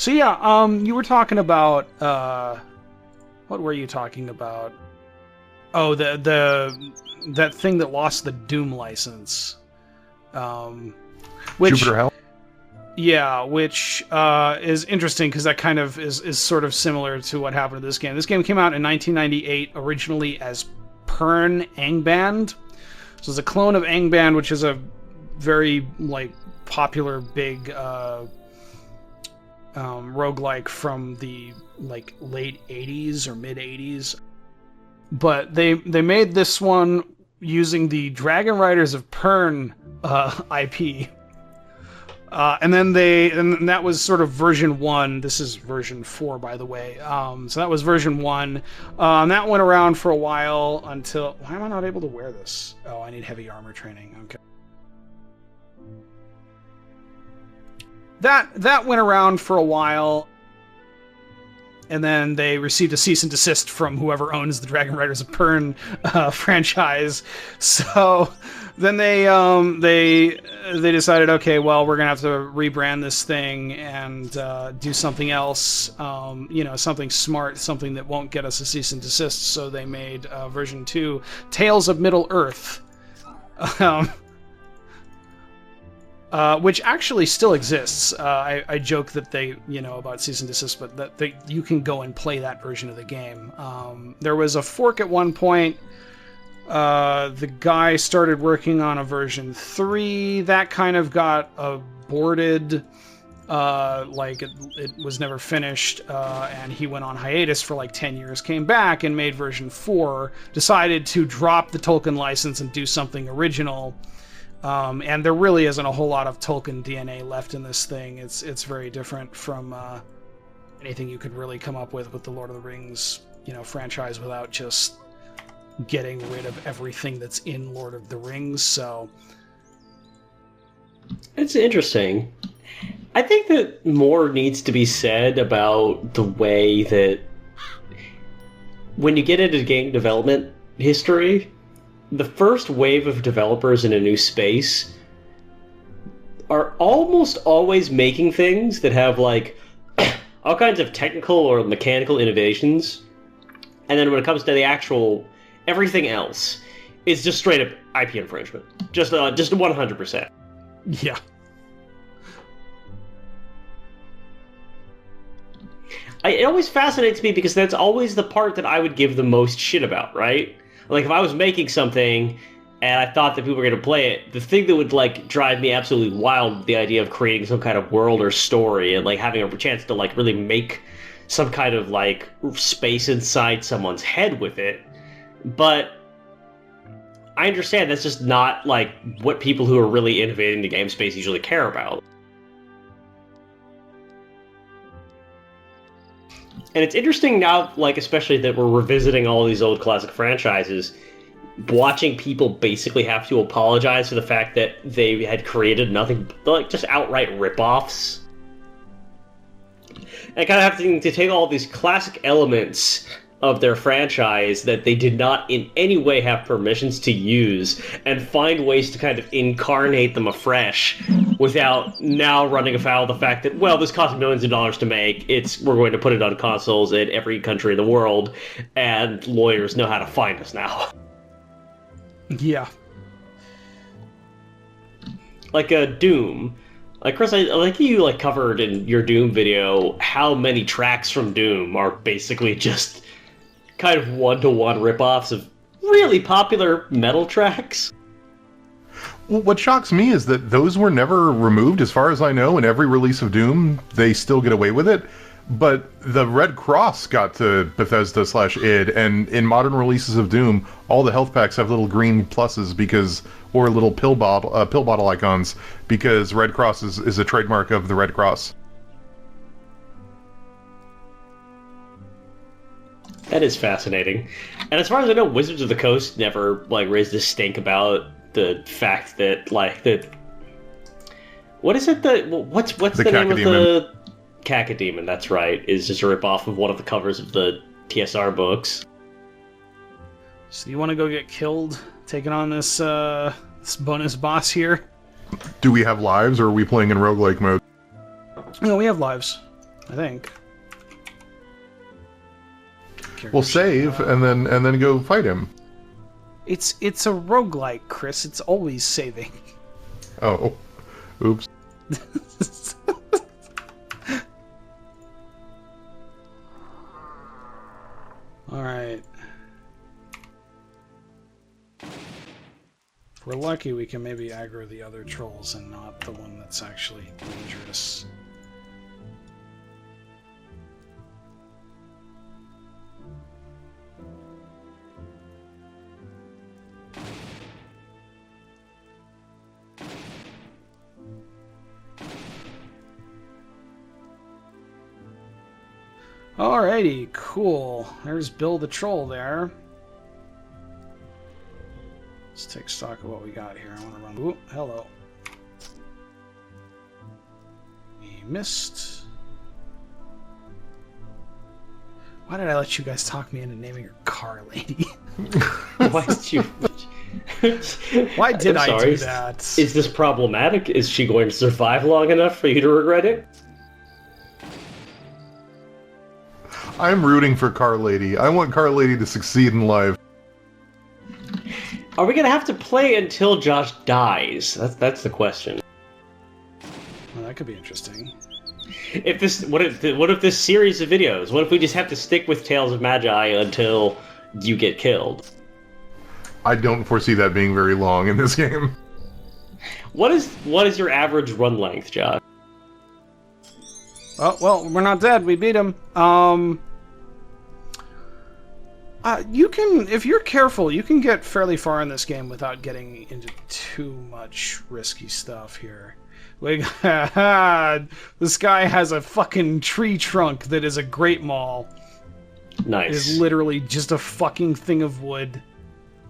So yeah, you were talking about what were you talking about? Oh, the that thing that lost the Doom license. Which Jupiter Hell? Yeah, which is interesting because that kind of is sort of similar to what happened to this game. This game came out in 1998 originally as Pern Angband. So it's a clone of Angband, which is a very popular big roguelike from the late 80s or mid 80s. But they made this one using the Dragon Riders of Pern IP. And that was sort of version 1. This is version 4, by the way. So that was version 1. That went around for a while until... Why am I not able to wear this? Oh, I need heavy armor training. Okay. That went around for a while. And then they received a cease and desist from whoever owns the Dragon Riders of Pern franchise. So then they decided, okay, well, we're gonna have to rebrand this thing and do something else, something smart, something that won't get us a cease and desist. So they made version 2, Tales of Middle Earth. Which actually still exists. I joke that they, about cease and desist, but that you can go and play that version of the game. There was a fork at one point. The guy started working on a version 3 that kind of got aborted. It was never finished, and he went on hiatus for 10 years, came back and made version 4, decided to drop the Tolkien license and do something original. And there really isn't a whole lot of Tolkien DNA left in this thing. It's very different from anything you could really come up with the Lord of the Rings, franchise without just getting rid of everything that's in Lord of the Rings. So it's interesting. I think that more needs to be said about the way that when you get into game development history, the first wave of developers in a new space are almost always making things that have all kinds of technical or mechanical innovations, and then when it comes to the actual everything else, it's just straight up IP infringement, just 100%. Yeah. It always fascinates me because that's always the part that I would give the most shit about, right? If I was making something and I thought that people were going to play it, the thing that would drive me absolutely wild, the idea of creating some kind of world or story and having a chance to really make some kind of space inside someone's head with it. But I understand that's just not what people who are really innovating the game space usually care about. And it's interesting now, especially that we're revisiting all these old classic franchises, watching people basically have to apologize for the fact that they had created nothing but just outright ripoffs. And kind of having to take all these classic elements of their franchise that they did not in any way have permissions to use and find ways to kind of incarnate them afresh without now running afoul of the fact that, well, this cost millions of dollars to make, we're going to put it on consoles in every country in the world, and lawyers know how to find us now. Yeah. Doom. Chris, I like you covered in your Doom video how many tracks from Doom are basically just kind of one-to-one ripoffs of really popular metal tracks. Well, what shocks me is that those were never removed, as far as I know. In every release of Doom, they still get away with it. But the Red Cross got to Bethesda/id, and in modern releases of Doom, all the health packs have little green pluses or little pill bottle icons, because Red Cross is a trademark of the Red Cross. That is fascinating. And as far as I know, Wizards of the Coast never raised a stink about the fact that what is it what's the name of the Cacodemon? That's right, is just a ripoff of one of the covers of the TSR books. So you want to go get killed taking on this bonus boss here? Do we have lives, or are we playing in roguelike mode? No, we have lives. I think. We'll save and then go fight him. It's a roguelike, Chris. It's always saving. Oh. Oops. Alright. If we're lucky, we can maybe aggro the other trolls and not the one that's actually dangerous. Alrighty, cool. There's Bill the Troll there. Let's take stock of what we got here. I want to run... Ooh, hello. We missed. Why did I let you guys talk me into naming her Car Lady? Why did you... Why did I do that? Is this problematic? Is she going to survive long enough for you to regret it? I'm rooting for Car Lady. I want Car Lady to succeed in life. Are we gonna have to play until Josh dies? That's the question. Well, that could be interesting. If this, what if this series of videos? What if we just have to stick with Tales of Maj'Eyal until you get killed? I don't foresee that being very long in this game. What is your average run length, Josh? Oh, well, we're not dead. We beat him. You can, if you're careful, you can get fairly far in this game without getting into too much risky stuff here. Like, this guy has a fucking tree trunk that is a Great Maul. Nice. It is literally just a fucking thing of wood.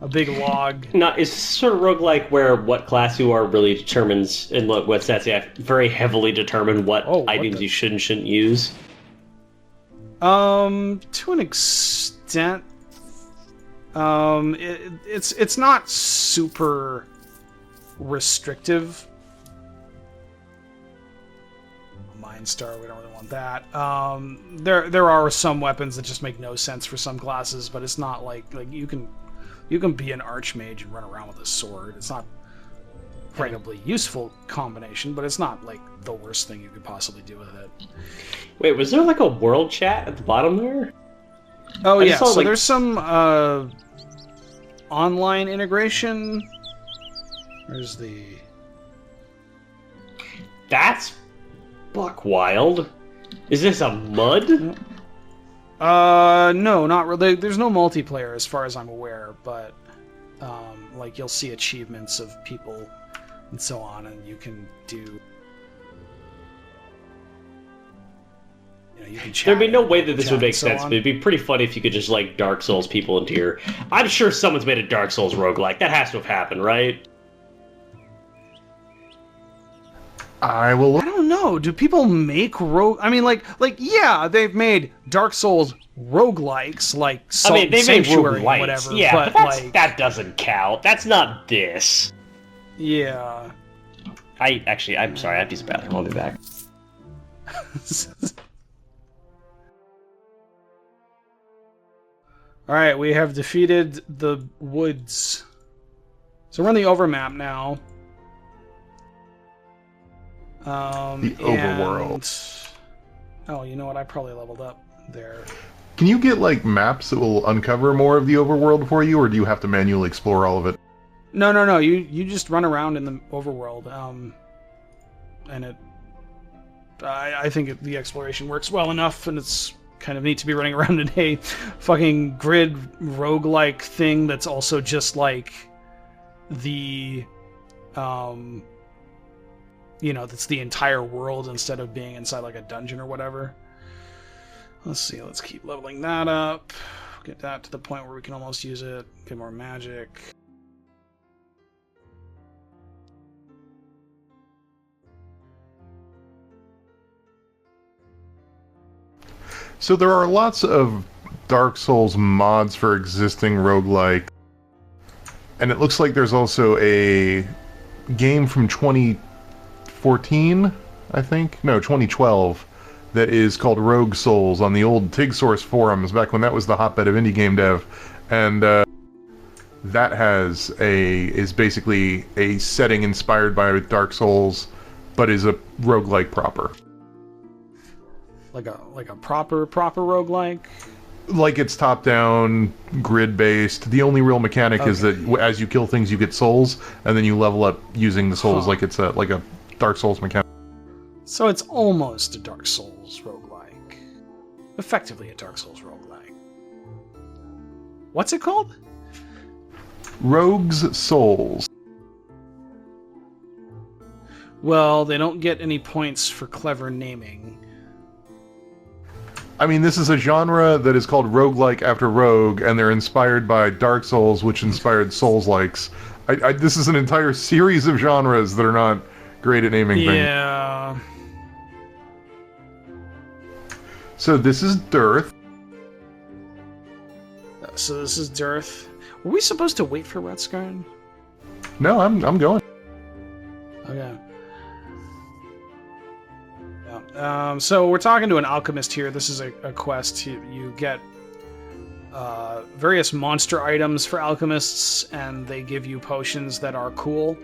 A big log. Now, is this sort of roguelike where what class you are really determines, and what stats you have very heavily determine what items you should and shouldn't use? To an extent. It's not super restrictive. Mind Star, we don't really want that. There are some weapons that just make no sense for some classes, but it's not like you can be an archmage and run around with a sword. It's not incredibly useful combination, but it's not like the worst thing you could possibly do with it. Wait, was there like a world chat at the bottom there? Oh yeah, so there's some online integration. Where's the... That's buck wild. Is this a mud? No, not really. There's no multiplayer as far as I'm aware, but like you'll see achievements of people and so on, and you can do... You can chat. There'd be no way that this would make sense, but it'd be pretty funny if you could just, like, Dark Souls people into your... I'm sure someone's made a Dark Souls roguelike. That has to have happened, right? I don't know. Do people make I mean, yeah, they've made Dark Souls roguelikes, like they've Sanctuary, made roguelikes, whatever. Yeah, but that doesn't count. That's not this. Yeah. I'm sorry, I have to use the bathroom. I'll be back. Alright, we have defeated the woods. So we're on the overmap now. The overworld. Oh, you know what? I probably leveled up there. Can you get, like, maps that will uncover more of the overworld for you, or do you have to manually explore all of it? No. You just run around in the overworld. And it... I think the exploration works well enough, and it's kind of neat to be running around in a fucking grid roguelike thing that's also just like the that's the entire world instead of being inside like a dungeon or whatever. Let's see, let's keep leveling that up, get that to the point where we can almost use it, get more magic. So there are lots of Dark Souls mods for existing roguelike, and it looks like there's also a game from 2014, I think? No, 2012, that is called Rogue Souls on the old TIG Source forums back when that was the hotbed of indie game dev, and that is basically a setting inspired by Dark Souls, but is a roguelike proper. Like a proper roguelike? Like it's top-down, grid-based. The only real mechanic is that as you kill things, you get souls, and then you level up using the souls like it's a Dark Souls mechanic. So it's almost a Dark Souls roguelike. Effectively a Dark Souls roguelike. What's it called? Rogue's Souls. Well, they don't get any points for clever naming. I mean, this is a genre that is called roguelike after Rogue, and they're inspired by Dark Souls, which inspired Souls-likes. This is an entire series of genres that are not great at naming things. Yeah. So this is Dearth. So this is Dearth. Were we supposed to wait for Retskarn? No, I'm going. Okay. So we're talking to an alchemist here. This is a quest. You get various monster items for alchemists, and they give you potions that are cool.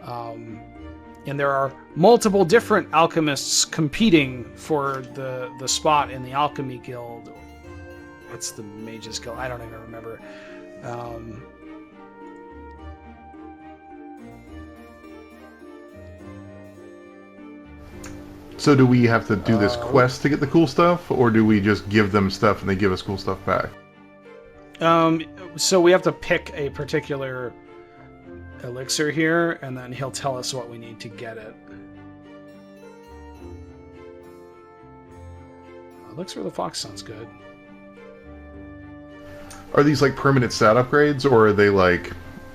And there are multiple different alchemists competing for the spot in the alchemy guild. What's the mage's guild? I don't even remember. So do we have to do this quest to get the cool stuff, or do we just give them stuff and they give us cool stuff back? So we have to pick a particular elixir here, and then he'll tell us what we need to get it. Elixir of the Fox sounds good. Are these like permanent stat upgrades, or are they like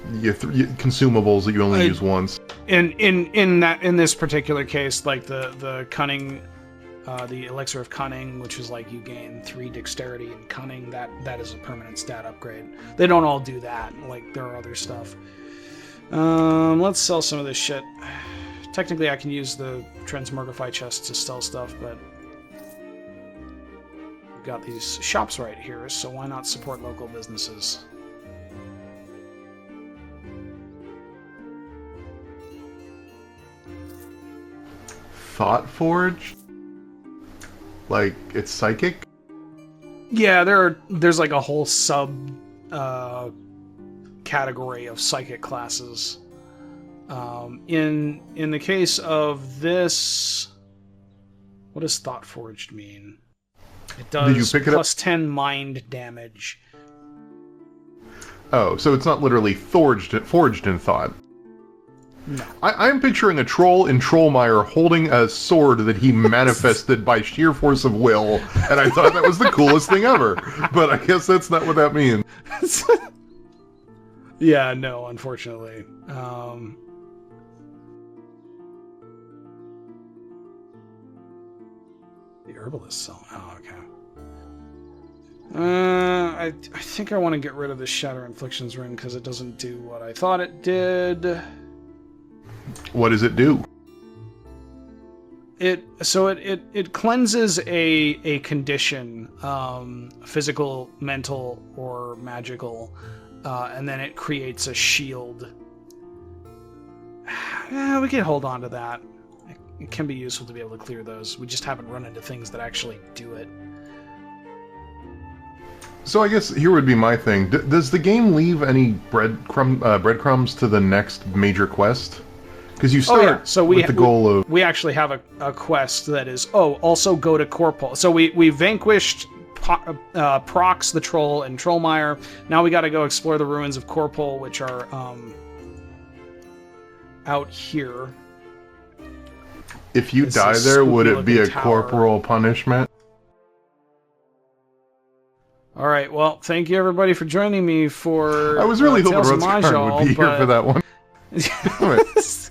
consumables that you only use once? In this particular case, like the cunning, the elixir of cunning, which is like you gain 3 dexterity and cunning, that is a permanent stat upgrade. They don't all do that. Like there are other stuff. Let's sell some of this shit. Technically, I can use the Transmogrify chest to sell stuff, but we've got these shops right here, so why not support local businesses? Thought Forge? Like, it's psychic? Yeah, there's like a whole sub category of psychic classes. In the case of this, what does Thought Forged mean? It does Did you pick it plus 10 mind damage. Oh, so it's not literally forged in thought. No. I'm picturing a troll in Trollmire holding a sword that he manifested by sheer force of will, and I thought that was the coolest thing ever. But I guess that's not what that means. Yeah, no, unfortunately. The herbalist song. Oh, okay. I think I want to get rid of the Shatter Inflictions rune because it doesn't do what I thought it did. What does it do? It cleanses a condition, physical, mental, or magical, and then it creates a shield. We can hold on to that. It can be useful to be able to clear those. We just haven't run into things that actually do it. So I guess here would be my thing. Does the game leave any breadcrumbs to the next major quest? Because you start with the goal of... We actually have a quest that is, also go to Corpol. So we vanquished Prox the Troll and Trollmire. Now we got to go explore the ruins of Corpol, which are out here. If you die there, would it be a corporal punishment? All right, well, thank you everybody for joining me for... I was really hoping Retskarn would be here for that one. Damn it.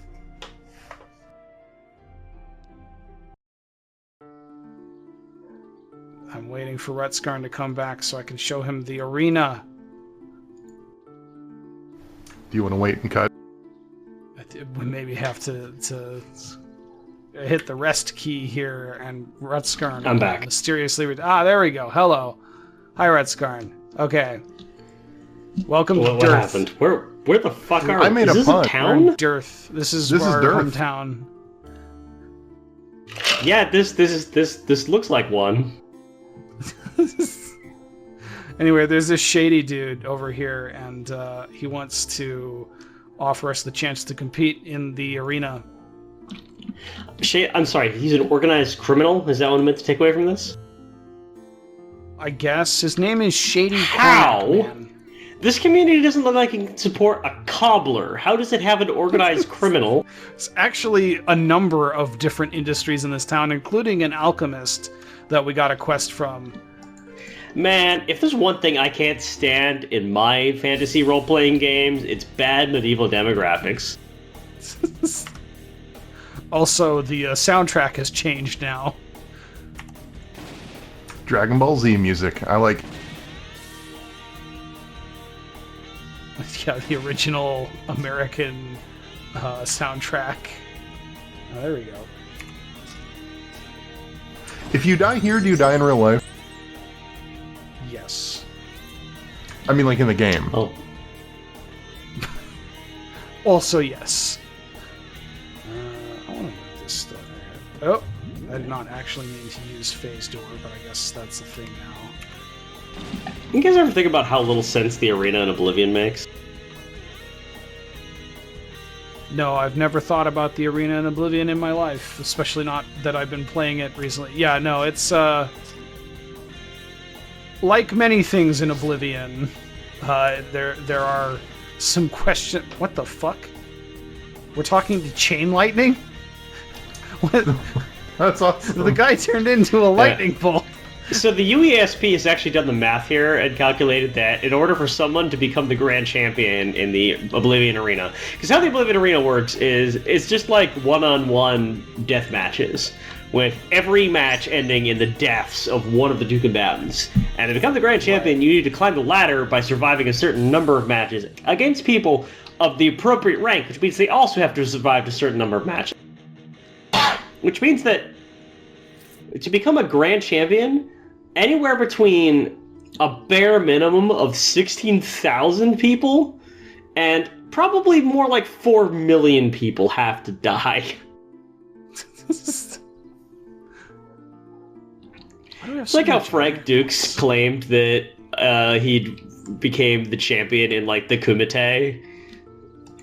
I'm waiting for Retskarn to come back so I can show him the arena. Do you want to wait and cut? We maybe have to hit the rest key here, and Rutskarn. I'm back. Mysteriously. There we go. Hello. Hi, Rutskarn. Okay. Welcome to What Dearth. happened? Where the fuck are we? I made Is a this punt. a town? Dearth. This is This is our Dearth. hometown. Yeah, this looks like one. Anyway, there's this shady dude over here, and he wants to offer us the chance to compete in the arena. I'm sorry, he's an organized criminal? Is that what I'm meant to take away from this? I guess his name is Shady. How? Cormac Man. This community doesn't look like it can support a cobbler. How does it have an organized criminal? It's actually a number of different industries in this town, including an alchemist that we got a quest from. Man, if there's one thing I can't stand in my fantasy role-playing games, it's bad medieval demographics. Also, the soundtrack has changed now. Dragon Ball Z music. I like. Yeah, the original American soundtrack. Oh, there we go. If you die here, do you die in real life? Yes. I mean, like in the game. Oh. Also, yes. I want to move this stuff. Oh, I did not actually mean to use phase door, but I guess that's the thing now. You guys ever think about how little sense the arena in Oblivion makes? No, I've never thought about the arena in Oblivion in my life, especially not that I've been playing it recently. Yeah, no, it's like many things in Oblivion. There are some questions. What the fuck? We're talking to Chain Lightning? What? That's awesome. The guy turned into a lightning bolt. So the UESP has actually done the math here and calculated that in order for someone to become the grand champion in the Oblivion Arena, because how the Oblivion Arena works is it's just like one-on-one death matches, with every match ending in the deaths of one of the two combatants. And to become the grand champion, you need to climb the ladder by surviving a certain number of matches against people of the appropriate rank, which means they also have to survive a certain number of matches. Which means that to become a grand champion, anywhere between a bare minimum of 16,000 people and probably more like 4 million people have to die. It's like how Frank Dukes claimed that he became the champion in like the Kumite.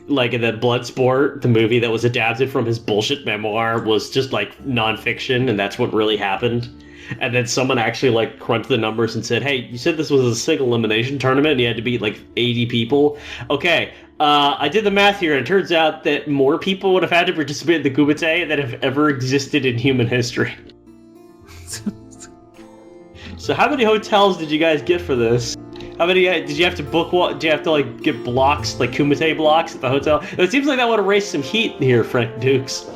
Like in the Bloodsport, the movie that was adapted from his bullshit memoir was just like nonfiction, and that's what really happened. And then someone actually like crunched the numbers and said, "Hey, you said this was a single elimination tournament and you had to beat like 80 people." Okay, I did the math here, and it turns out that more people would have had to participate in the Kumite than have ever existed in human history. So how many hotels did you guys get for this? How many did you have to book? What did you have to like get blocks, like Kumite blocks at the hotel? It seems like that would have raised some heat here, Frank Dukes.